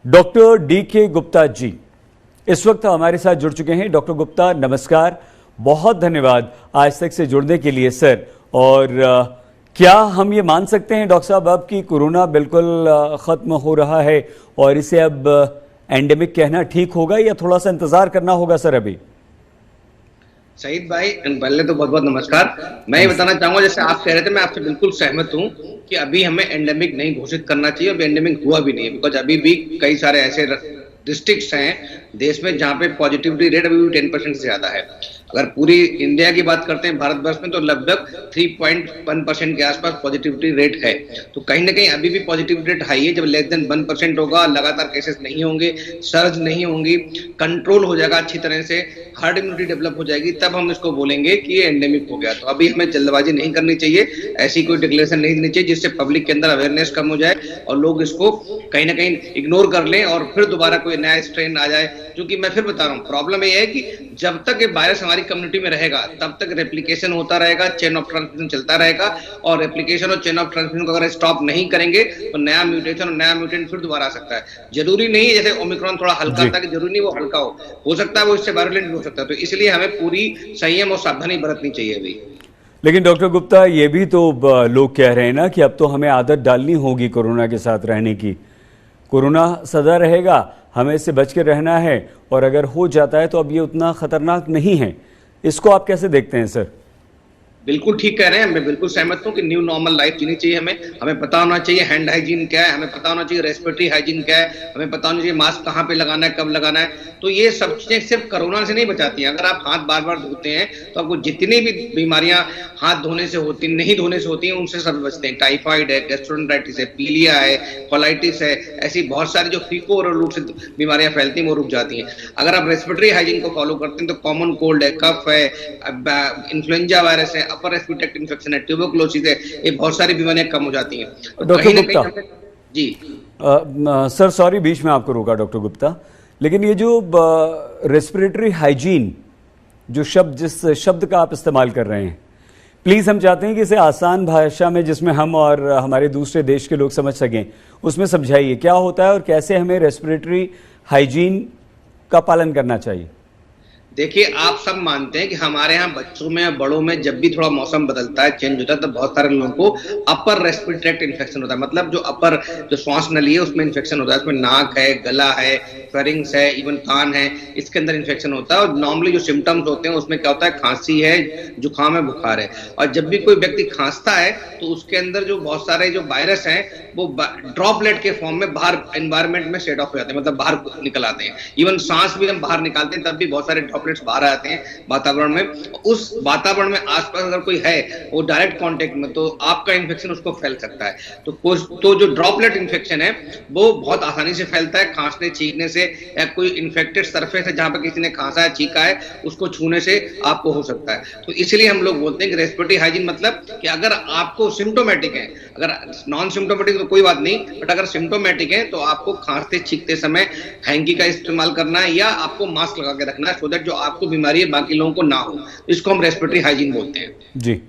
Doctor DK. Gupta ji इस वक्त हमारे साथ जुड़ चुके हैं। डॉक्टर गुप्ता नमस्कार, बहुत धन्यवाद आज तक से जुड़ने के लिए सर। और क्या हम ये मान सकते हैं डॉक्टर साहब अब कि कोरोना बिल्कुल ख़त्म हो रहा है और इसे अब एंडेमिक कहना ठीक होगा या थोड़ा सा इंतज़ार करना होगा सर अभी? शहीद भाई, पहले तो बहुत बहुत नमस्कार। मैं ये बताना चाहूंगा, जैसे आप कह रहे थे, मैं आपसे बिल्कुल सहमत हूं कि अभी हमें एंडेमिक नहीं घोषित करना चाहिए। अभी एंडेमिक हुआ भी नहीं है, बिकॉज अभी भी कई सारे ऐसे डिस्ट्रिक्ट्स हैं देश में जहां पे पॉजिटिविटी रेट अभी भी 10% से ज्यादा है। अगर पूरी इंडिया की बात करते हैं भारतवर्ष में, तो लगभग 3.1% के आसपास पॉजिटिविटी रेट है। तो कहीं ना कहीं अभी भी पॉजिटिविटी रेट हाई है। जब लेस देन 1% होगा, लगातार केसेस नहीं होंगे, सर्ज नहीं होंगी, कंट्रोल हो जाएगा अच्छी तरह से, हर्ड इम्यूनिटी डेवलप हो जाएगी, तब हम इसको बोलेंगे कि ये एंडेमिक हो गया। तो अभी हमें जल्दबाजी नहीं करनी चाहिए, ऐसी कोई डिक्लेरेशन नहीं देनी चाहिए जिससे पब्लिक के अंदर अवेयरनेस कम हो जाए और लोग इसको कहीं ना कहीं इग्नोर कर लें और फिर दोबारा कोई नया स्ट्रेन आ जाए। क्योंकि मैं फिर बता रहा हूँ, प्रॉब्लम ये है कि जब तक ये वायरस हमारी कम्युनिटी में रहेगा तब तक रेप्लिकेशन होता रहेगा, चेन ऑफ ट्रांसमिशन चलता रहेगा। और रेप्लिकेशन और चेन ऑफ ट्रांसमिशन को अगर स्टॉप नहीं करेंगे तो नया म्यूटेशन और नया म्यूटेंट फिर दोबारा आ सकता है। जरूरी नहीं है जैसे ओमिक्रॉन थोड़ा हल्का था कि जरूरी नहीं वो हल्का हो सकता है वो इससे वायरुलेंट भी हो सकता है। तो इसलिए हमें पूरी संयम और सावधानी बरतनी चाहिए अभी। लेकिन डॉक्टर गुप्ता, ये भी तो लोग कह रहे हैं ना कि अब तो हमें आदत डालनी होगी कोरोना के साथ रहने की। कोरोना सदा रहेगा, हमें इससे बच के रहना है, और अगर हो जाता है तो अब ये उतना खतरनाक नहीं है। इसको आप कैसे देखते हैं सर? बिल्कुल ठीक कह रहे हैं, मैं बिल्कुल सहमत हूं कि न्यू नॉर्मल लाइफ जीनी चाहिए। हमें पता होना चाहिए हैंड हाइजीन क्या है, हमें पता होना चाहिए रेस्पिरेटरी हाइजीन क्या है, हमें पता होना चाहिए मास्क कहाँ पे लगाना है, कब लगाना है। तो ये सब चीजें सिर्फ कोरोना से नहीं बचाती हैं। अगर आप हाथ बार बार धोते हैं तो आपको जितनी भी बीमारियां हाथ धोने से होती, नहीं धोने से होती हैं, उनसे सब बचते हैं। टाइफाइड है, गैस्ट्रोएंटेराइटिस है, पीलिया है, कोलाइटिस है, ऐसी बहुत सारी जो फीको और रूट से बीमारियां फैलती हैं वो रुक जाती हैं अगर आप रेस्पिरेटरी हाइजीन को फॉलो करते हैं। तो कॉमन कोल्ड है, कफ है, इन्फ्लुएंजा वायरस है, अपर रेस्पिरेटरी ट्रैक्ट इन्फेक्शन है, ट्यूबरकुलोसिस है, ये बहुत सारी बीमारियां कम हो जाती हैं। Doctor Gupta ji sir, sorry बीच में आपको रोका डॉक्टर गुप्ता, लेकिन ये जो रेस्पिरेटरी हाइजीन जो जिस शब्द का आप इस्तेमाल कर रहे हैं, प्लीज़ हम चाहते हैं कि इसे आसान भाषा में, जिसमें हम और हमारे दूसरे देश के लोग समझ सकें, उसमें समझाइए क्या होता है और कैसे हमें रेस्पिरेटरी हाइजीन का पालन करना चाहिए। देखिए, आप सब मानते हैं कि हमारे यहाँ बच्चों में या बड़ों में जब भी थोड़ा मौसम बदलता है, चेंज होता है, तो बहुत सारे लोगों को अपर रेस्पिरेटरी ट्रैक्ट इन्फेक्शन होता है। मतलब जो अपर जो श्वास नली है उसमें इन्फेक्शन होता है। उसमें नाक है, गला है, फेरिंग्स है, इवन कान है, इसके अंदर इन्फेक्शन होता है। और नॉर्मली जो सिम्टम्स होते हैं उसमें क्या होता है, खांसी है, जुकाम है, बुखार है। और जब भी कोई व्यक्ति खांसता है तो उसके अंदर जो बहुत सारे जो वायरस हैं वो ड्रॉपलेट के फॉर्म में बाहर एनवायरमेंट में सेट ऑफ हो जाते हैं, मतलब बाहर निकल आते हैं। इवन सांस भी हम बाहर निकालते हैं तब भी बहुत सारे ड्रॉपलेट्स बाहर आते हैं वातावरण में। उस वातावरण में आसपास अगर कोई है वो डायरेक्ट कांटेक्ट में, तो आपका इन्फेक्शन उसको फैल सकता है। तो जो ड्रॉपलेट इन्फेक्शन है वो बहुत आसानी से फैलता है, खांसने छींकने से, या कोई इन्फेक्टेड सरफेस है जहां पर किसी ने खांसा है, छींका है, उसको छूने से आपको हो सकता है। तो इसलिए हम लोग बोलते हैं कि रेस्पिरेटरी हाइजीन मतलब कि अगर आपको सिम्टोमेटिक है, अगर नॉन सिम्टोमेटिक तो कोई बात नहीं, बट अगर सिम्टोमेटिक है तो आपको खांसते छींकते समय हैंकी का इस्तेमाल करना है या आपको मास्क लगा के रखना है, सो दैट जो आपको बीमारी है बाकी लोगों को ना हो। इसको हम रेस्पिरेटरी हाइजीन बोलते हैं। जी।